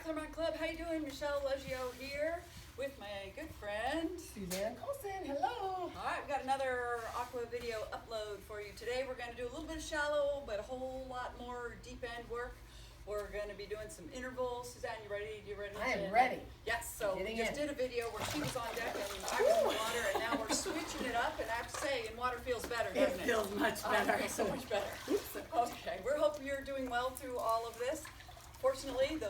Claremont Club. How you doing? Michelle Leggio here with my good friend Suzanne Colson. Hello. All right, we've got another Aqua video upload for you today. We're going to do a little bit of shallow, but a whole lot more deep end work. We're going to be doing some intervals. Suzanne, you ready? You ready? I am ready. Yes. So we just did a video where she was on deck and I was in the water, and now we're switching it up. And I have to say, in water feels better, doesn't it? It feels much better. It feels so much better. Okay. We hope you're doing well through all of this. Fortunately, the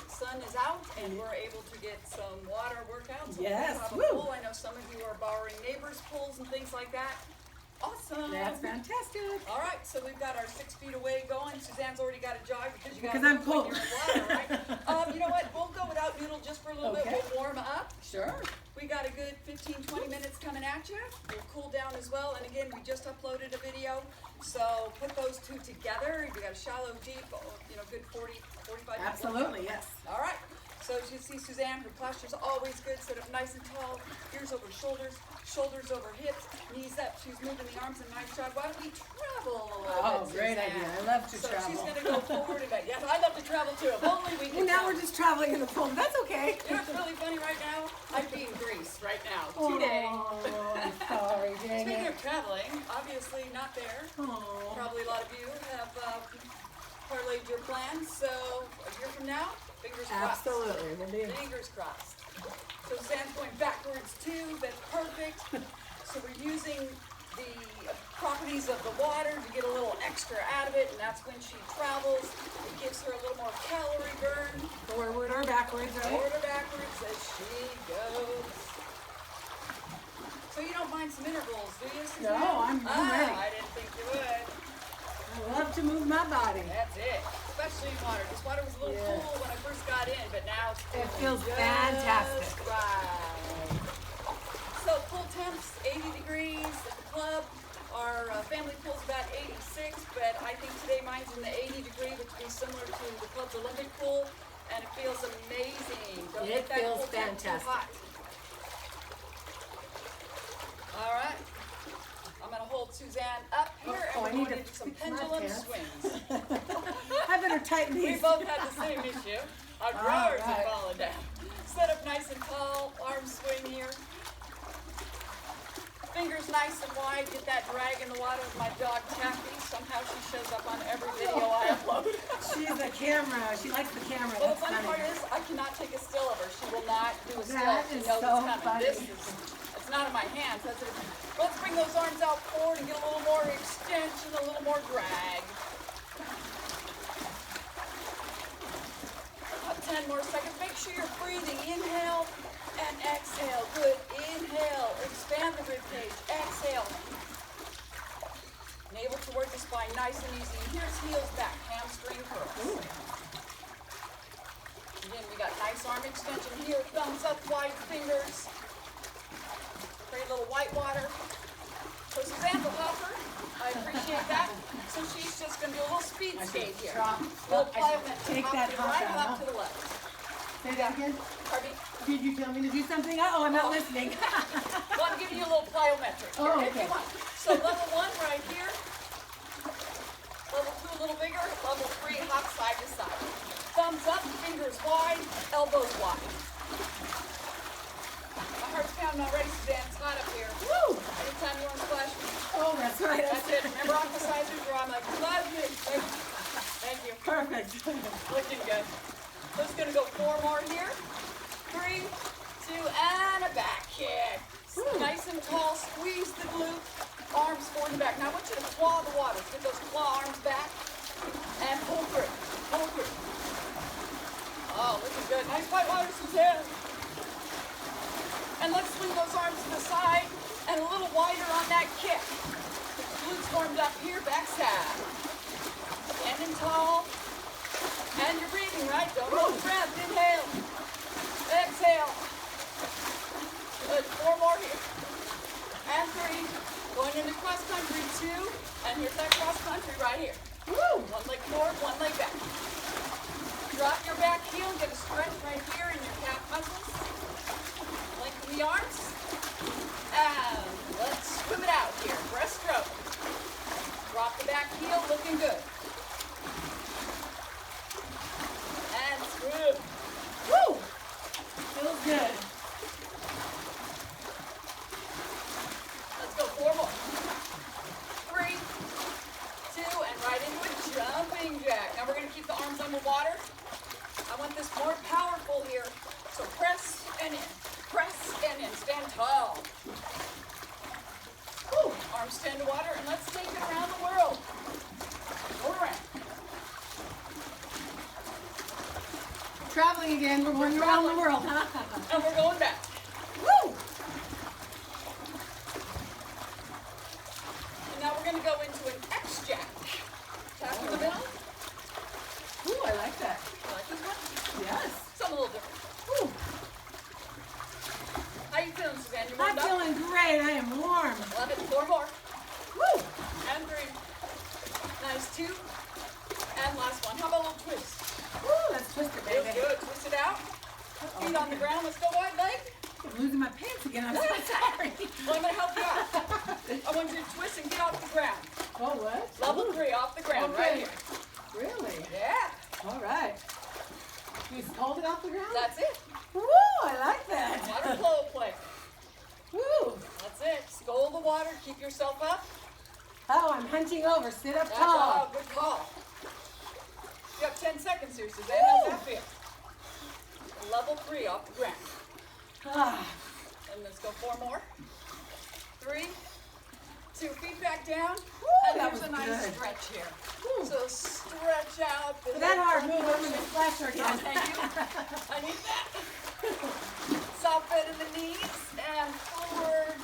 sun is out and we're able to get some water workouts. Yes. Pool. I know some of you are borrowing neighbors' pools and things like that. Awesome. That's fantastic. All right, so we've got our 6 feet away going. Suzanne's already got a jog because you got Because I'm cold. You're in water, right? You know what? We'll go without noodle just for a little bit. We'll warm up. Sure. We got a good 15-20 minutes coming at you. We'll cool down as well. And again, we just uploaded a video. So put those two together. You got a shallow, deep, good 45 minutes. Absolutely, yes. All right. So as you see, Suzanne, her posture's always good. Sit up nice and tall. Ears over shoulders, shoulders over hips, knees up. She's moving the arms in a nice jog. Why don't we travel a little bit, Great Suzanne? idea. I love to travel. So she's going to go forward and back. Yes, I love to travel too. If only we Well, could. now we're just traveling in the pool. That's okay. You know what's really funny right now? I'm being Greece right now. Today. Oh, I'm sorry, dang Speaking it. of traveling, obviously not there. Oh. Probably a lot of you have parlayed your plans. So a year from now, fingers crossed. Absolutely. We'll be Fingers crossed. So Sam's going backwards too. That's perfect. So we're using the properties of the water to get a little extra out of it, and that's when she travels. It gives her a little more calorie burn. forward or backwards, right? Forward or backwards as she goes. So you don't mind some intervals, do you, Suzanne? No, I'm ready. I didn't think you would. I love to move my body. That's it. Especially in water. This water was a little cool when I first got in, but now It feels just fantastic. right. So pool temps, 80 degrees at the club. Our family pool's about 86, but I think today mine's in the 80 degree, which would be similar to the club's Olympic pool, and it feels amazing. Don't It make that feels pool temp too fantastic. hot. All right. I'm going to hold Suzanne up here, and I we're need going to into some fix my pendulum pants. swings. I better tighten We these. both had the same issue. Our drawers right. have fallen down. Set up nice and tall, arm swing here. Fingers nice and wide, get that drag in the water with my dog Taffy. Somehow she shows up on every video I upload. She's a camera. She likes the camera. Well, the That's funny funny. part is I cannot take a still of her. She will not do a still. That She is knows so it's coming. funny. It's not in my hands. Let's bring those arms out forward and get a little more extension, a little more drag. About 10 more seconds. Make sure you're breathing. Inhale and exhale. Good. Inhale. Expand the rib cage. Exhale. Navel toward the spine. Nice and easy. And here's heels back. Hamstring curls. Again, we got nice arm extension here. Thumbs up, wide fingers. Pretty little white water. So Suzanne's a hopper. I appreciate that. So she's just going to do a little speed skate here. Little plyometric. Take Hop that to the hop right, out, hop huh? to the left. Say that again. Pardon me? Did you tell me to do something? Oh, I'm not listening. Well, I'm giving you a little plyometric here, Oh, if you okay. want. So level 1 right here. Level 2 a little bigger. Level 3 hop side to side. Thumbs up, fingers wide, elbows wide. My heart's pounding already, Suzanne. It's hot up here. Woo! Anytime you want to splash me. Oh, that's right. That's it. Remember Aqua sizers where I'm like, splash me. Thank you. Perfect. Looking good. So it's going to go 4 more here. 3, 2, and a back kick. Nice and tall. Squeeze the glute. Arms forward and back. Now I want you to claw the water. Get those claw arms back. And pull through. Pull through. Oh, looking good. Nice white water, Suzanne. And let's swing those arms to the side and a little wider on that kick. Glutes formed up here, backside. Standing tall. And you're breathing, right? Don't hold your breath. Inhale. Exhale. Good. 4 more here. And 3. Going into cross country. 2. And here's that cross country right here. Woo! 1 leg forward, 1 leg back. Drop your back heel, get a stretch right here in your calf muscles. Lengthen the arms. And let's swim it out here. Breaststroke. Drop the back heel, looking good. And swim. some water. I want this more powerful here. So press and in. Press and in. Stand tall. Woo. Arms stand to water, and let's take it around the world. Go around. Traveling again. We're going around the world, huh? And we're going back. Woo! And now we're going to go into an X-jack. Tap in the middle. Ooh, I like that. You like this one? Yes. Something a little different. Ooh. How you feeling, Suzanne? You I'm warmed up? feeling great. I am warm. Love it. 4 more. Woo! And 3. Nice. 2. And last one. How about a little twist? Woo, let's twist it, Feels baby. good. Twist it out. Feet on the ground. Let's go wide leg. I'm losing my pants again. I'm so sorry. Well, I'm going to help you out. I want you to twist and get off the ground. Oh, what? Level Ooh. 3 off the ground Okay. right here. Really? Yeah. All right. You just hold it off the ground? That's it. Woo, I like that. Water flow play. Woo. That's it. Scold the water. Keep yourself up. Oh, I'm hunching over. Sit up That's tall. all. Good call. You have 10 seconds here, Suzanne. How's that feel? Level 3 off the ground. Ah. And let's go 4 more. 3, 2, feet back down. Woo, And that there's was a nice good. stretch here. Woo. So stretch out. For that hard move, I'm going to splash her Oh, again. thank you. I need that. Soft bend in the knees and forward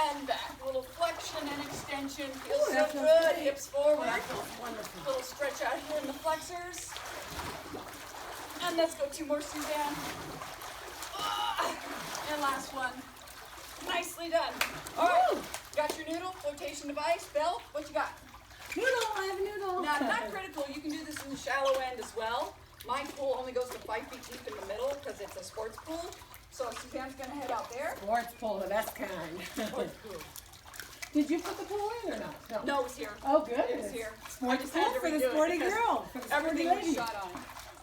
and back. A little flexion and extension. Feels Ooh, so that feels good. great. Hips forward. That feels wonderful. Little stretch out here in the flexors. And let's go 2 more, Suzanne. And last one. Nicely done. All right. Woo. Got your noodle, flotation device, belt. What you got? Noodle, I have a noodle. Now, not critical. You can do this in the shallow end as well. My pool only goes to 5 feet deep in the middle because it's a sports pool. So Suzanne's going to head out there. Sports pool, the best kind. Sports pool. Did you put the pool in or not? No, it was here. Oh, good. It was here. I Sports just pool had to for the redo it sporty because girl. For the sporty everything was lady. shot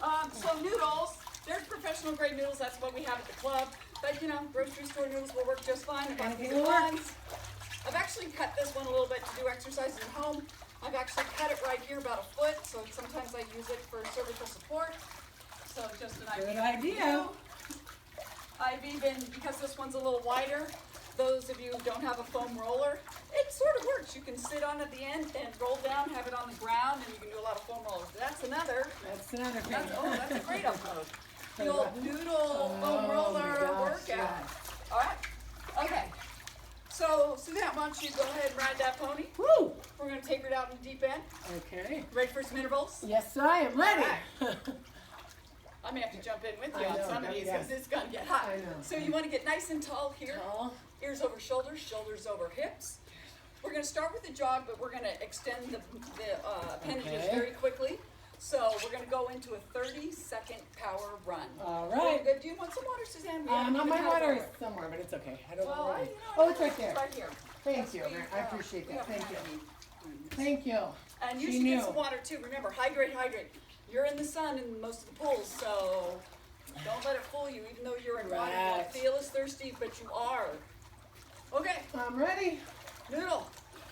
on. So noodles, there's professional grade noodles. That's what we have at the club. But you know, grocery store noodles will work just fine. Anything will work. I've actually cut this one a little bit to do exercises at home. I've actually cut it right here about 1 foot, so sometimes I use it for cervical support. So just an Good idea. idea. I've even, because this one's a little wider, those of you who don't have a foam roller, it sort of works. You can sit on at the end and roll down, have it on the ground, and you can do a lot of foam rollers. That's another. That's another thing. That's a great upload. The old noodle foam roller workout. yes. All right. Okay. So, Suzanne, why don't you go ahead and ride that pony? Woo! We're going to take it out in the deep end. Okay. Ready for some intervals? Yes, I am ready. I may have to jump in with you I on know, some of these yes. because it's going to get hot. I know. So you want to get nice and tall here. Tall. Ears over shoulders, shoulders over hips. We're going to start with the jog, but we're going to extend the appendages Okay. very quickly. So we're going to go into a 30-second power run. All Really right. good. Do you want some water, Suzanne? We haven't even My had water is water. somewhere, but it's okay. I don't know Well, where I, it you is. know, Oh, it's right there. It's right here. Thank you. Yes, we, I appreciate we that. haven't Thank had you. any. Thank you. And you She should knew. get some water too. Remember, hydrate, hydrate. You're in the sun in most of the pools, so don't let it fool you, even though you're in water. You Right. don't feel as thirsty, but you are. Okay, I'm ready. noodle.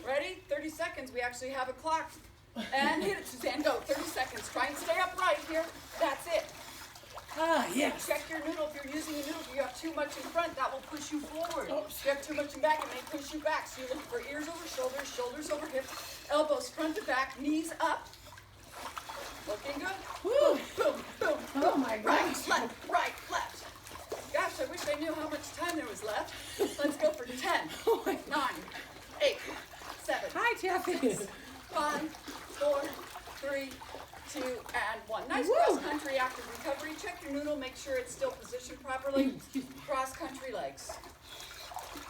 Ready? 30 seconds. We actually have a clock. And hit it, Suzanne. Go. 30 seconds. Try and stay upright here. That's it. Ah, yes. Check your noodle. If you're using a noodle, if you have too much in front, that will push you forward. Oops. If you have too much in back, it may push you back. So you're looking for ears over shoulders, shoulders over hips, elbows front to back, knees up. Looking good. Woo. Boom, boom, boom. Oh, my Right, gosh. left, right, left. Gosh, I wish I knew how much time there was left. Let's go for 10, Oh, my 9, 8, 7, Hi, Jeffy. 5, 4, 3, 2, and 1. Nice Woo. cross-country active recovery. Check your noodle, make sure it's still positioned properly. Cross-country legs.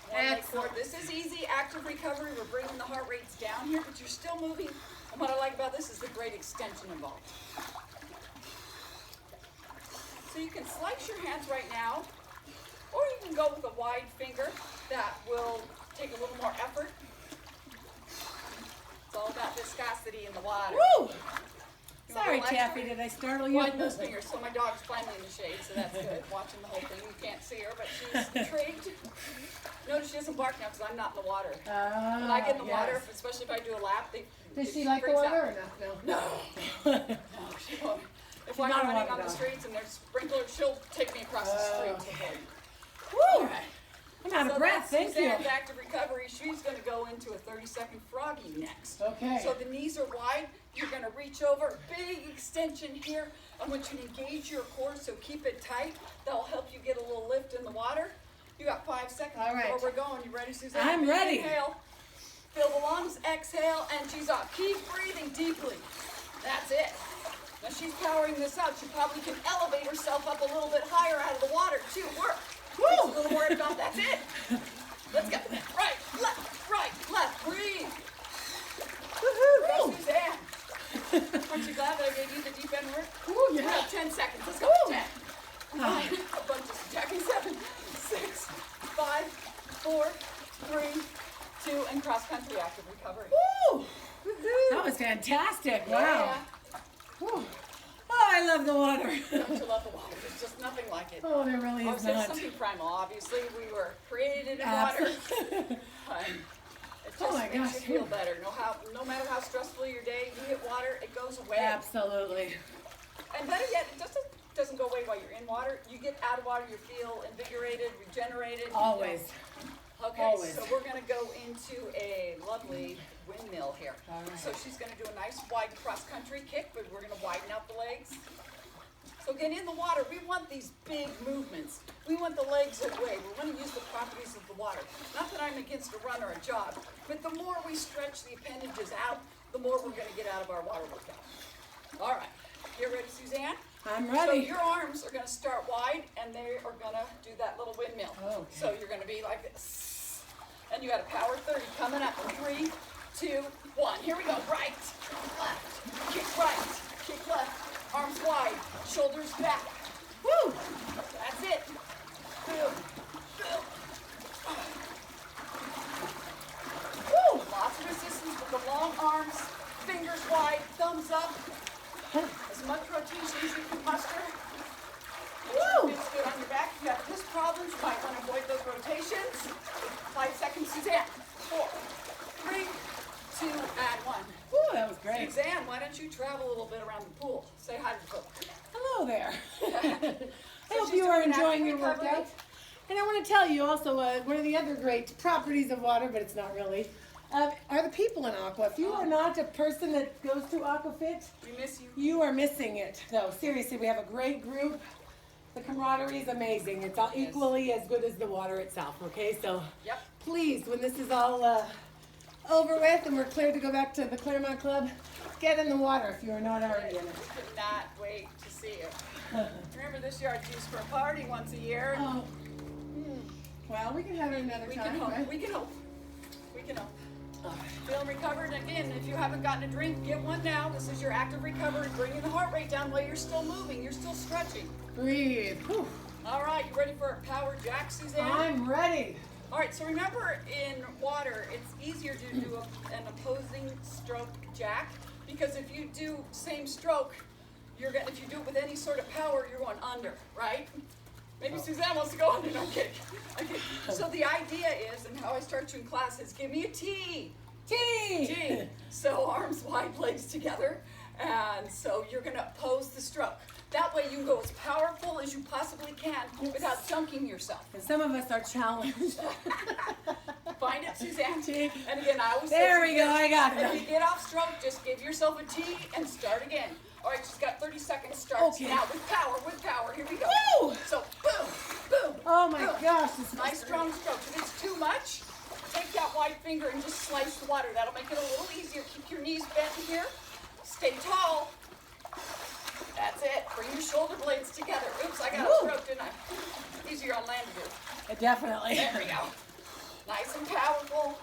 One leg forward. This is easy active recovery. We're bringing the heart rates down here, but you're still moving. And what I like about this is the great extension involved. So you can slice your hands right now, or you can go with a wide finger. That will take a little more effort. It's all about viscosity in the water. Woo. You want Sorry, a little Taffy, extra? did I startle you? Widen those fingers. So my dog's finally in the shade, so that's good. Watching the whole thing. You can't see her, but she's intrigued. Notice she doesn't bark now because I'm not in the water. When I get in the water, especially if I do a lap, Does she she like the freaks water out. or not? No. No. No, she won't. why not I'm a running water on the dog. streets and there's sprinklers. She'll take me across the street. Okay. All Woo! right. I'm out of breath. Thank you. Suzanne's active recovery. She's going to go into a 30-second froggy next. Okay. So the knees are wide. You're going to reach over. Big extension here. I want you to engage your core, so keep it tight. That'll help you get a little lift in the water. You got 5 seconds All right. before we're going. You ready, Suzanne? I'm ready. Inhale. Fill the lungs. Exhale. And she's off. Keep breathing deeply. That's it. Now she's powering this out. She probably can elevate herself up a little bit higher out of the water too. Work. It's a little worried about. That's it. Let's go. Right, left. Breathe. Go, Suzanne. Aren't you glad that I gave you the deep end work? Ooh, You yeah. have 10 seconds. Let's go. 10, 9, a bunch of jacking 7, 6, 5, 4, 3, 2, and cross country active recovery. Woo! That was fantastic. Wow. Yeah. Woo. Oh, I love the water. Don't you love the water? There's just nothing like it. Oh, there really is There's not. something primal. Obviously, we were created in water. It just Oh my makes gosh. you feel better. No matter how stressful your day, you hit water, it goes away. Absolutely. And better yet, it doesn't go away while you're in water. You get out of water, you feel invigorated, regenerated. Always. Okay, Always. so we're gonna go into a lovely windmill here. All right. So she's gonna do a nice wide cross-country kick, but we're gonna widen out the legs. So again, in the water, we want these big movements. We want the legs away. We want to use the properties of the water. Not that I'm against a run or a jog, but the more we stretch the appendages out, the more we're going to get out of our water workout. All right, you ready, Suzanne? I'm So ready. your arms are going to start wide, and they are going to do that little windmill. Okay. So you're going to be like this. And you got a power 30 coming up. 3, 2, 1. Here we go. Right, left, kick left. Arms wide, shoulders back. Woo! That's it. Boom. Woo! Lots of resistance with the long arms, fingers wide, thumbs up. As much rotation as you can muster. Woo! Feels good on your back. If you have wrist problems, you might want to avoid those rotations. 5 seconds, Suzanne. 4, 3, 2, and 1. Woo, that was great. Suzanne, why don't you travel a little bit around the pool? Say hi to the pool. Hello there. I So hope she's you are doing enjoying active your recovery. workout. And I want to tell you also one of the other great properties of water, but it's not really, are the people in Aqua. If you are not a person that goes to AquaFit, We miss you. you are missing it. No, seriously, we have a great group. The camaraderie is amazing. It's all equally as good as the water itself, okay? So Yep. please, when this is all over with and we're clear to go back to the Claremont Club, get in the water if you are not already in it. We could not wait to see you. Remember, this yard's used for a party once a year. Oh. Well, we can have it another We time, can hope. right? We can hope. We can hope. Feeling recovered? Again, if you haven't gotten a drink, get one now. This is your active recovery, bringing the heart rate down while you're still moving. You're still stretching. Breathe. Whew. All right, you ready for a power jack, Suzanne? I'm ready. All right, so remember in water, it's easier to do an opposing stroke jack because if you do same stroke, if you do it with any sort of power, you're going under, right? Maybe Suzanne wants to go under. No, I'm kidding. So the idea is, and how I start you in class is, give me a T. T. So arms wide, legs together, and so you're going to oppose the stroke. That way you can go as powerful as you possibly can without dunking yourself. And some of us are challenged. Find it, Suzanne. T. And again, I always say, There we go, I got if you it. get off stroke, just give yourself a T and start again. All right, she's got 30 seconds. Starts Okay. now with power. Here we go. Woo! So boom, boom. Oh my boom. gosh, this is Nice strong strokes. If it's too much, take that wide finger and just slice the water. That'll make it a little easier. Keep your knees bent here. Stay tall. That's it. Bring your shoulder blades together. Oops, I got a Woo. stroke, didn't I? Easier on land to do. Definitely. There we go. Nice and powerful.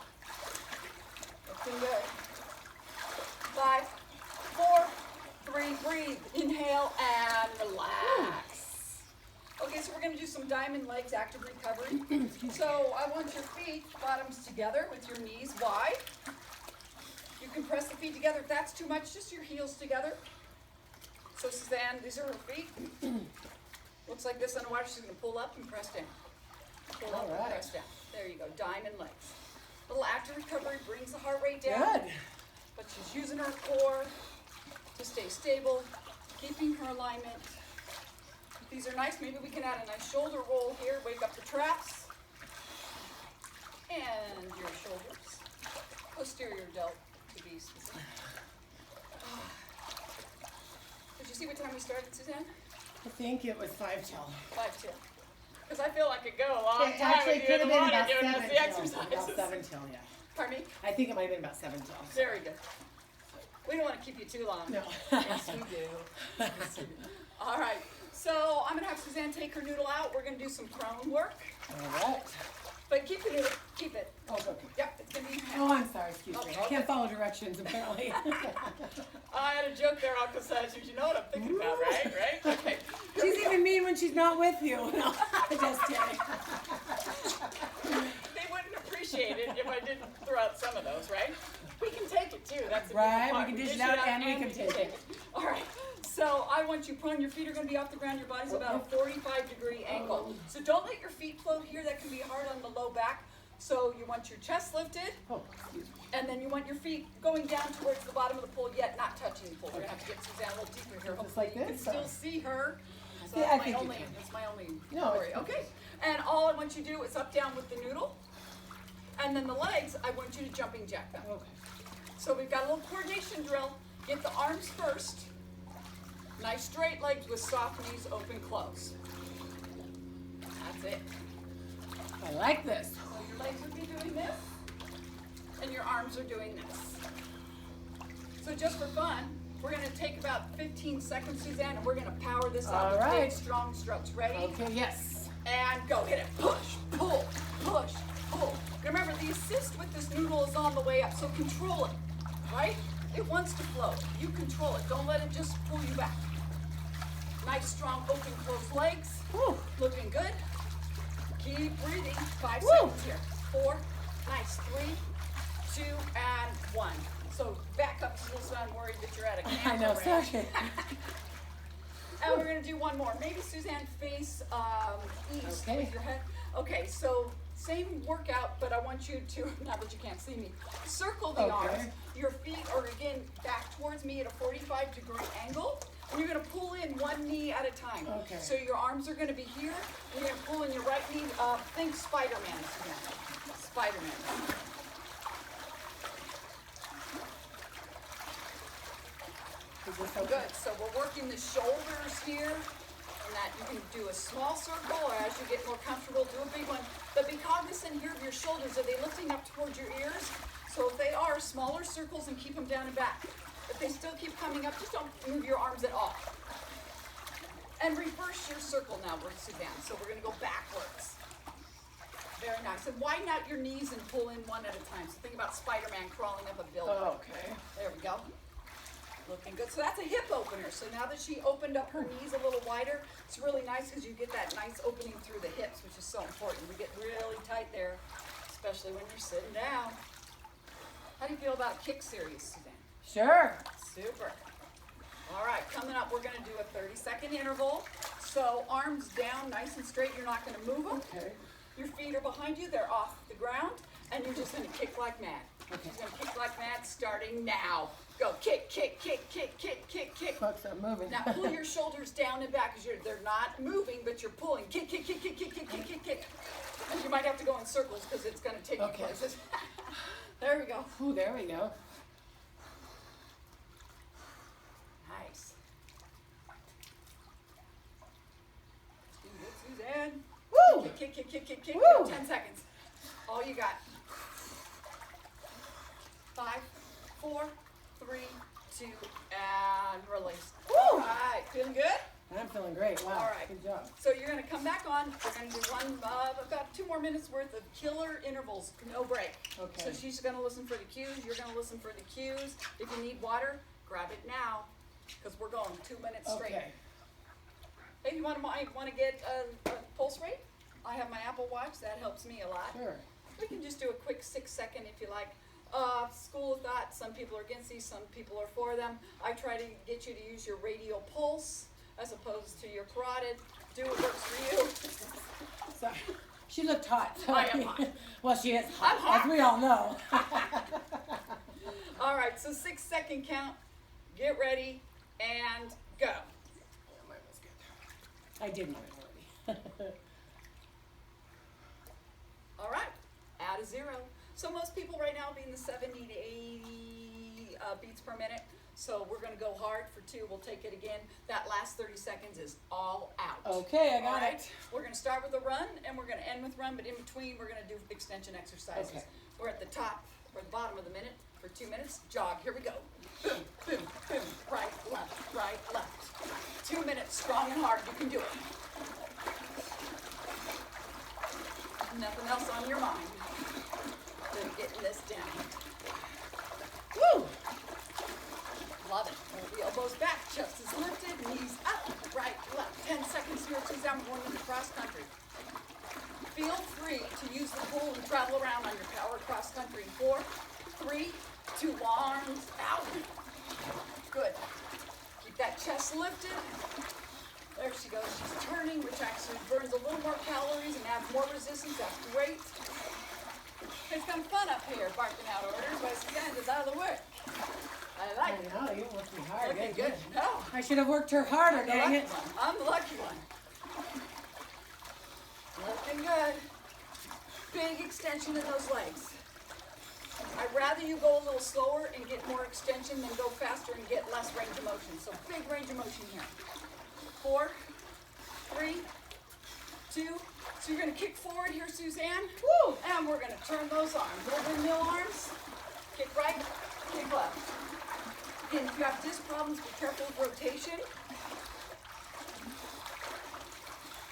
Looking good. 5, 4, 3, breathe. Inhale and relax. Okay, so we're going to do some diamond legs active recovery. So I want your feet, bottoms together with your knees wide. You can press the feet together. If that's too much, just your heels together. So Suzanne, these are her feet. Looks like this underwater. She's going to pull up and press down. Pull up and press down. There you go, diamond legs. Little active recovery brings the heart rate down. Good. But she's using her core to stay stable keeping her alignment. These are nice. Maybe we can add a nice shoulder roll here. Wake up the traps. And your shoulders. Posterior delt to be specific. Did you see what time we started, Suzanne? I think it was 5 till. 5 till. Because I feel like it could go a long It time actually with you could in have the been water about doing 7 the till. exercises. About 7 till, yeah. Pardon me? I think it might have been about 7 till. Very good. We don't want to keep you too long. No. Yes, we do. Yes, we do. All right. So I'm going to have Suzanne take her noodle out. We're going to do some prone work. All right. But keep the noodle. Keep it. Oh, okay. Yep, it's going to be in your hand. Oh, I'm sorry. Excuse me. Okay. I can't follow directions, apparently. I had a joke there, Uncle Says. You know what I'm thinking about, right? Right? Okay. She's even mean when she's not with you. No, just kidding. They wouldn't appreciate it if I didn't throw out some of those, right? We can take it too. That's a Right, good part. we can dish it out and we can take it. All right. So I want you prone. Your feet are going to be off the ground. Your body's about a 45-degree angle. So don't let your feet float here. That can be hard on the low back. So you want your chest lifted, Oh, excuse me. and then you want your feet going down towards the bottom of the pool, yet not touching the pool. We're going to have to get Suzanne a little deeper here. Hopefully like you can this, still or? see her. So Yeah, I that's think my you only, can. that's my only No, worry. it's- Okay. And all I want you to do is up, down with the noodle. And then the legs, I want you to jumping jack them. Okay. So we've got a little coordination drill. Get the arms first. Nice straight legs with soft knees, open, close. That's it. I like this. So your legs would be doing this, and your arms are doing this. So just for fun, we're going to take about 15 seconds, Suzanne, and we're going to power this out All with right. big, strong strokes. Ready? Okay, yes. And go. Hit it. Push, pull, push, pull. Remember, the assist with this noodle is on the way up, so control it, right? It wants to flow. You control it. Don't let it just pull you back. Nice, strong, open, closed legs. Woo. Looking good. Keep breathing. 5 Woo. seconds here. 4. Nice. 3, 2, and 1. So back up so I'm worried that you're at a camera. I know, range. sorry. And we're going to do one more. Maybe Suzanne face east Okay. with your head. Okay, so same workout, but I want you to, now that you can't see me, circle the Okay. arms. Your feet are, again, back towards me at a 45-degree angle. And you're going to pull in one knee at a time. Okay. So your arms are going to be here. You're going to pull in your right knee. Think Spider-Man, Suzanne. Spider-Man. Is this okay? Good. So we're working the shoulders here. And that you can do a small circle, or as you get more comfortable, do a big one. But be cognizant here of your shoulders. Are they lifting up towards your ears? So if they are, smaller circles and keep them down and back. If they still keep coming up, just don't move your arms at all. And reverse your circle now, Suzanne. So we're going to go backwards. Very nice. And widen out your knees and pull in one at a time. So think about Spider-Man crawling up a building. Okay. There we go. Looking good. So that's a hip opener. So now that she opened up her knees a little wider, it's really nice because you get that nice opening through the hips, which is so important. We get really tight there, especially when you're sitting down. How do you feel about kick series, Suzanne? Sure. Super. All right, coming up, we're going to do a 30-second interval. So arms down, nice and straight. You're not going to move them. Okay. Your feet are behind you. They're off the ground. And you're just going to kick like mad. Okay. You're going to kick like mad starting now. Go. Kick, kick, kick, kick, kick, kick, kick. Folks are moving. Now pull your shoulders down and back because they're not moving, but you're pulling. Kick, kick, kick, kick, kick, kick, kick, kick, kick. And you might have to go in circles because it's going to take Okay. you places. There we go. Ooh, there we go. Nice. Do it, Suzanne. Woo! Kick, kick, kick, kick, kick, kick. Woo! 10 seconds. All you got. 5, 4, 3, 2, and release. Woo! All right, feeling good? I'm feeling great. Wow. All right. Good job. So you're going to come back on. We're going to do about 2 more minutes worth of killer intervals, no break. Okay. So she's going to listen for the cues. You're going to listen for the cues. If you need water, grab it now, because we're going 2 minutes straight. Okay. Hey, you want to get a pulse rate? I have my Apple Watch. That helps me a lot. Sure. We can just do a quick 6-second if you like. School of thought. Some people are against these. Some people are for them. I try to get you to use your radial pulse as opposed to your carotid. Do what works for you. Sorry. She looked hot. I am hot. Well, she is hot, I'm hot. as we all know. All right, so 6-second count. Get ready and go. I did mine already. All right, add a 0. So most people right now will be in the 70 to 80 beats per minute. So we're gonna go hard for 2. We'll take it again. That last 30 seconds is all out. Okay, I got All right? it. We're gonna start with a run and we're gonna end with run, but in between we're gonna do extension exercises. Okay. We're at the top or the bottom of the minute for 2 minutes. Jog, here we go. Boom, boom, boom, right, left. 2 minutes, strong and hard, you can do it. Nothing else on your mind than getting this down. Woo! Love it. Hold the elbows back, chest is lifted, knees up, right, left. 10 seconds here, Suzanne, we're going into cross country. Feel free to use the pool and travel around on your power cross country. 4, 3, 2, arms out. Good. Keep that chest lifted. There she goes. She's turning, which actually burns a little more calories and adds more resistance. That's great. It's kind of fun up here, barking out orders, but Suzanne is out of the way. I like it. I know, you worked me hard. Looking Good. good. No. I should have worked her harder, I'm the dang lucky it. one. I'm the lucky one. Looking good. Big extension in those legs. I'd rather you go a little slower and get more extension than go faster and get less range of motion. So big range of motion here. 4, 3, 2. So you're going to kick forward here, Suzanne. Woo! And we're going to turn those arms. Little mill arms. Kick right, kick left. Again, if you have disc problems, be careful with rotation.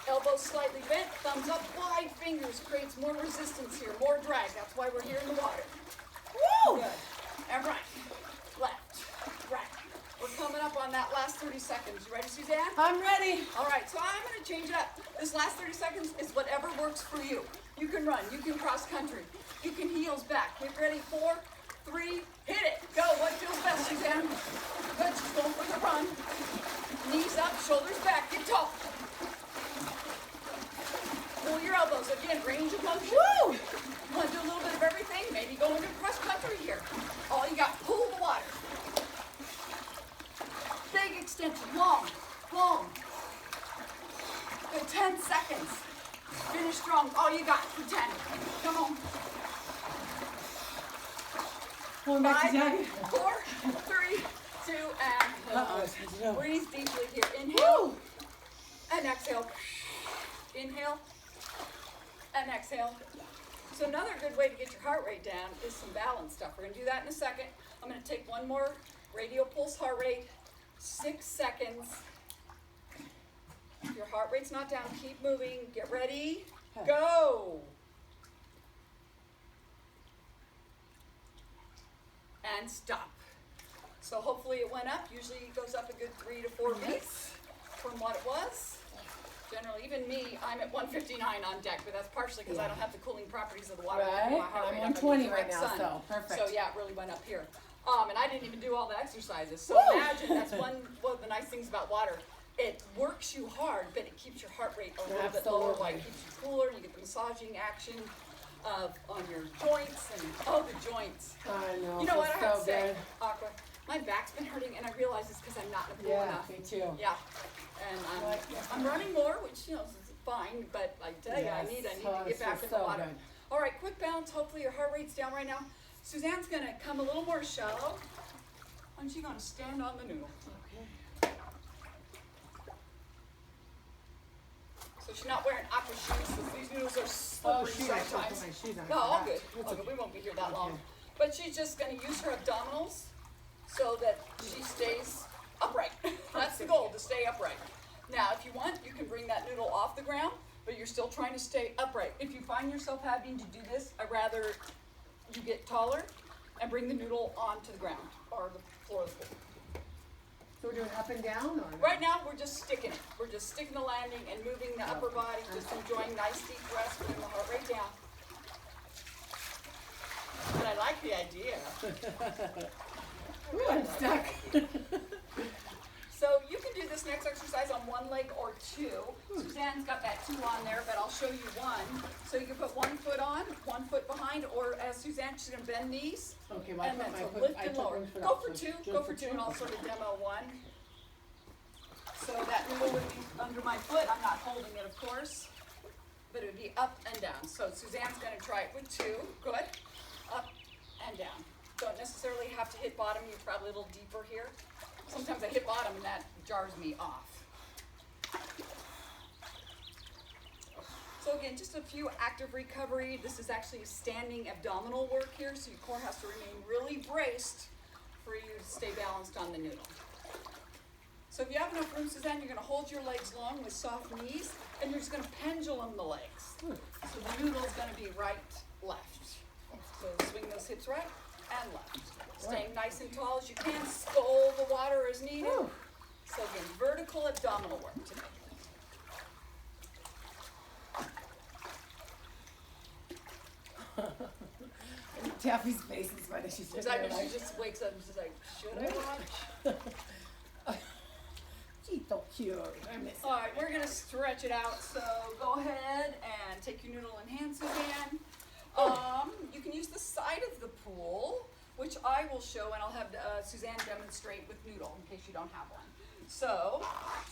Elbows slightly bent, thumbs up, wide fingers creates more resistance here, more drag. That's why we're here in the water. Woo! Good. And right, left, right. We're coming up on that last 30 seconds. You ready, Suzanne? I'm ready. All right, so I'm going to change it up. This last 30 seconds is whatever works for you. You can run, you can cross country, you can heels back. Get ready, 4, 3, hit it. Go, what feels best, Suzanne? Good, she's going for the run. Knees up, shoulders back, get tall. Pull your elbows, again, range of motion. Woo! You want to do a little bit of everything? Maybe go into cross country here. All you got, pull the water. Big extension, long, long. Good, 10 seconds. Finish strong, all you got for 10. Come on. Going back to 5, Daddy. 4, 3, 2, and Uh-oh. breathe deeply here. Inhale Woo! and exhale. Inhale and exhale. So another good way to get your heart rate down is some balance stuff. We're going to do that in a second. I'm going to take one more radial pulse heart rate, 6 seconds. If your heart rate's not down, keep moving. Get ready. Go. And stop. So hopefully it went up. Usually it goes up a good 3 to 4 beats from what it was. Generally, even me, I'm at 159 on deck, but that's partially because I don't have the cooling properties of the water. Right, My heart I'm rate 120 under right direct now, sun. so perfect. So yeah, it really went up here. And I didn't even do all the exercises. So Woo! imagine that's one of the nice things about water. It works you hard, but it keeps your heart rate a little bit lower while it keeps you cooler. You get the massaging action on your joints and the joints. I know. You know what I have so to say, good. Aqua? My back's been hurting, and I realize it's because I'm not in the pool Yeah, enough. me too. Yeah, and I'm running more, which is fine. But I tell you, I need to get back in the water. Good. All right, quick bounce. Hopefully your heart rate's down right now. Suzanne's gonna come a little more shallow, and she's gonna stand on the noodle. Okay. So she's not wearing Aqua shoes. So these noodles are slippery shoot, I should put sometimes. my shoes on. No, all I good. forgot. All good. We won't be here that long. Okay. But she's just going to use her abdominals so that she stays upright. That's the goal, to stay upright. Now, if you want, you can bring that noodle off the ground, but you're still trying to stay upright. If you find yourself having to do this, I'd rather you get taller and bring the noodle onto the ground or the floor of the pool. So we're doing up and down, or? Right now, we're just sticking it. We're just sticking the landing and moving the upper body, just enjoying nice deep breaths, putting the heart rate down. But I like the idea. Ooh, I'm stuck. So you can do this next exercise on one leg or two. Suzanne's got that 2 on there, but I'll show you one. So you can put 1 foot on, 1 foot behind, or as Suzanne, she's gonna bend knees. Okay, well, And then I so put lift I and took lower. one foot Go off, for so 2, do go it for 2, and I'll okay. sort of demo 1. So that noodle would be under my foot, I'm not holding it, of course, but it would be up and down. So Suzanne's gonna try it with 2, good, up and down. Don't necessarily have to hit bottom, you're probably a little deeper here. Sometimes I hit bottom and that jars me off. So again, just a few active recovery. This is actually standing abdominal work here, so your core has to remain really braced for you to stay balanced on the noodle. So if you have enough room, Suzanne, you're gonna hold your legs long with soft knees, and you're just gonna pendulum the legs. So the noodle's gonna be right, left. So swing those hips right and left. Staying nice and tall as you can, scull the water as needed. So again, vertical abdominal work today. Taffy's face is funny. She's just She just wakes up and she's like, should I watch? She's so cute. I miss her. All right, we're gonna stretch it out. So go ahead and take your noodle in hand, Suzanne. You can use the side of the pool, which I will show, and I'll have Suzanne demonstrate with noodle in case you don't have one. So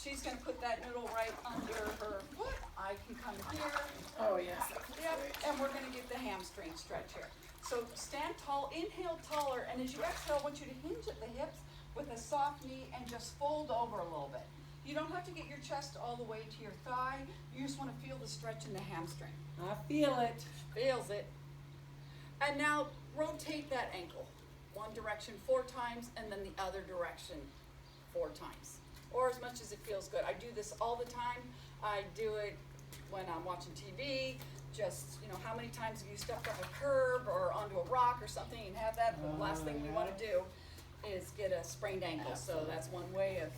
she's gonna put that noodle right under her foot. I can come here. Oh, yes. Yep, and we're gonna get the hamstring stretch here. So stand tall, inhale taller, and as you exhale, I want you to hinge at the hips with a soft knee and just fold over a little bit. You don't have to get your chest all the way to your thigh. You just want to feel the stretch in the hamstring. I feel it. Feels it. And now rotate that ankle. One direction 4 times and then the other direction 4 times. Or as much as it feels good. I do this all the time. I do it when I'm watching TV. Just, how many times have you stepped up a curb or onto a rock or something and have that? The last thing we want to do is get a sprained ankle. Absolutely. So that's one way of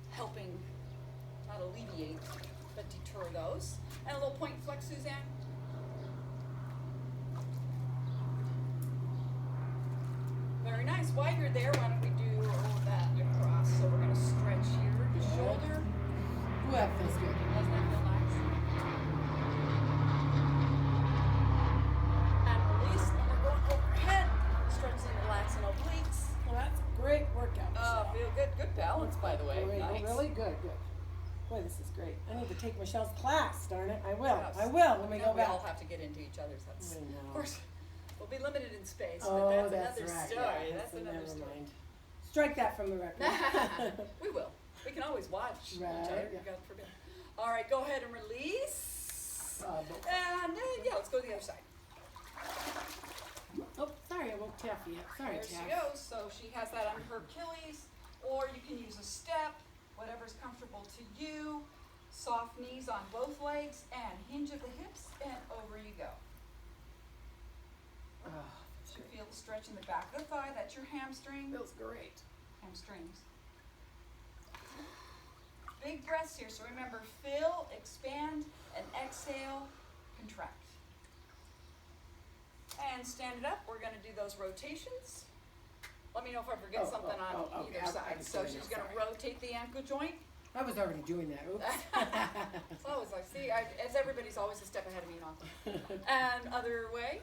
helping, not alleviate, but deter those. And a little point flex, Suzanne. Very nice. While you're there, why don't we do that across? So we're going to stretch here, the shoulder. Ooh, that feels good. Doesn't that feel nice? And release, and we're going overhead, stretching the lats and obliques. Well, that's a great workout. Feel good. Good balance, by the way. Great. Nice. Really good. Boy, this is great. I need to take Michelle's class, darn it. I will. Yes. I will when we Now go we back. all have to get into each other's. That's, I know. of course, we'll be limited in space, Oh, but that's another right. story. Yeah, That's another never story. mind. Strike that from the record. We will. We can always watch. Right, each other, yeah. God forbid. All right, go ahead and release. But- And let's go to the other side. Oh, sorry, I woke Taffy up. Sorry, There she Taff. goes. So she has that under her Achilles, or you can use a step, whatever's comfortable to you. Soft knees on both legs, and hinge at the hips, and over you go. Oh, So you feel the stretch in the back of the thigh. That's your hamstring. feels great. Hamstrings. Big breaths here. So remember, fill, expand, and exhale, contract. And stand it up. We're going to do those rotations. Let me know if I forget something on okay. either side. So she's going to rotate the ankle joint. I was already doing that. Oops. It's always like, see, as everybody's always a step ahead of me and all. And other way.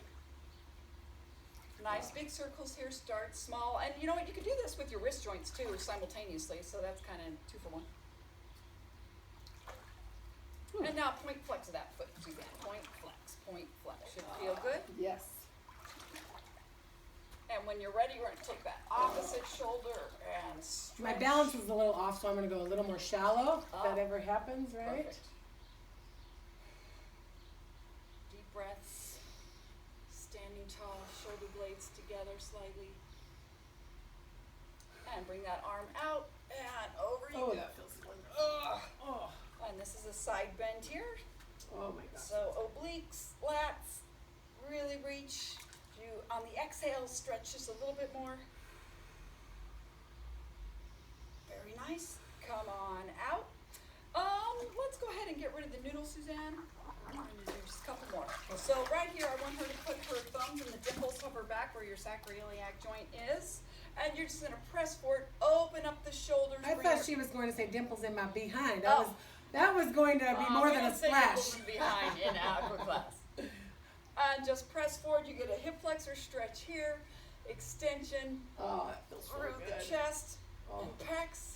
Nice big circles here. Start small. And you know what? You can do this with your wrist joints too simultaneously. So that's kind of 2 for 1. And now point flex of that foot, Suzanne. Point flex. Point flex. Should feel good. Yes. And when you're ready, we're going to take that opposite shoulder and stretch. My balance is a little off, so I'm going to go a little more shallow. If that ever happens, right? Perfect. Deep breaths. Standing tall, shoulder blades together slightly. And bring that arm out and over you Oh, go. that feels wonderful. Oh, And this is a side bend here. oh my God. So obliques, lats, really reach. You on the exhale, stretch just a little bit more. Very nice. Come on out. Let's go ahead and get rid of the noodle, Suzanne. There's a couple more. So right here, I want her to put her thumbs in the dimples of her back where your sacroiliac joint is. And you're just going to press forward, open up the shoulders. I bring thought your- she was going to say dimples in my behind. Oh. That was going to be more we than a don't say splash. nipples from behind in Aqua class. And just press forward. You get a hip flexor stretch here, extension Oh, that feels so through good. the chest Oh. and pecs.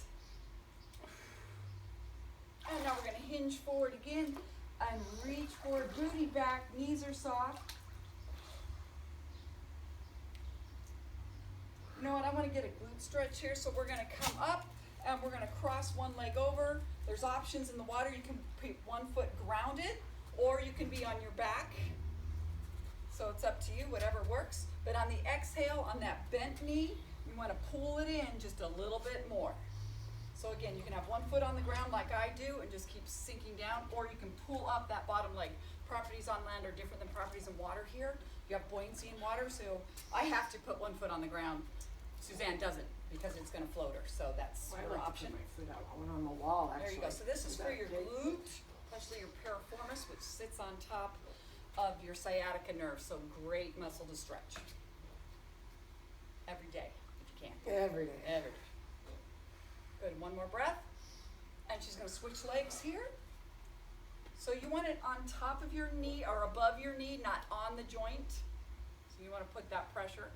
And now we're going hinge forward again and reach forward, booty back, knees are soft. You know what, I want to get a glute stretch here, so we're going to come up and we're going to cross one leg over. There's options in the water. You can put one foot grounded, or you can be on your back. So it's up to you, whatever works. But on the exhale, on that bent knee, you want to pull it in just a little bit more. So again, you can have one foot on the ground like I do and just keep sinking down, or you can pull up that bottom leg. Properties on land are different than properties in water here. You have buoyancy in water, so I have to put one foot on the ground. Suzanne doesn't, because it's going to float her, so that's her option. My foot out. I went on the wall, actually. There you go. So this is for your glute, especially your piriformis, which sits on top of your sciatica nerve. So great muscle to stretch. Every day, if you can. Every day. Every day. Good. One more breath. And she's going to switch legs here. So you want it on top of your knee or above your knee, not on the joint. So you want to put that pressure.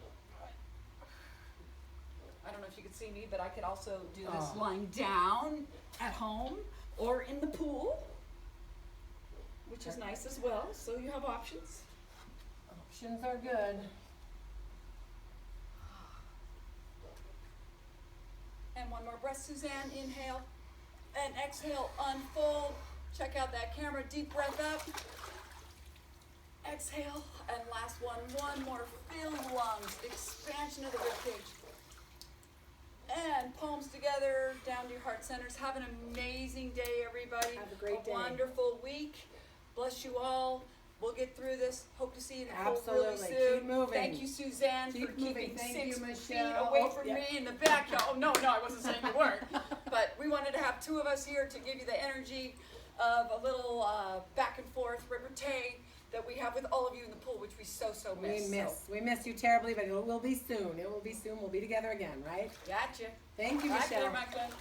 I don't know if you could see me, but I could also do this lying down at home or in the pool, which is nice as well. So you have options. Options are good. And one more breath, Suzanne. Inhale and exhale, unfold. Check out that camera. Deep breath up. Exhale. And last one. One more. Fill the lungs. Expansion of the ribcage. And palms together, down to your heart centers. Have an amazing day, everybody. Have a great day. Wonderful week. Bless you all. We'll get through this. Hope to see you in the pool Absolutely. really soon. Keep moving. Thank you, Suzanne, Keep for moving. keeping Thank 6 you, feet Michelle. away from Yep. me in the back. Oh, no, I wasn't saying you weren't. But we wanted to have 2 of us here to give you the energy of a little back and forth repartee that we have with all of you in the pool, which we so miss. We miss you terribly, but it will be soon. It will be soon. We'll be together again, right? Gotcha. Thank you, Bye, Michelle. Claire, my friend.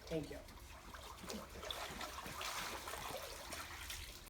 Thank you.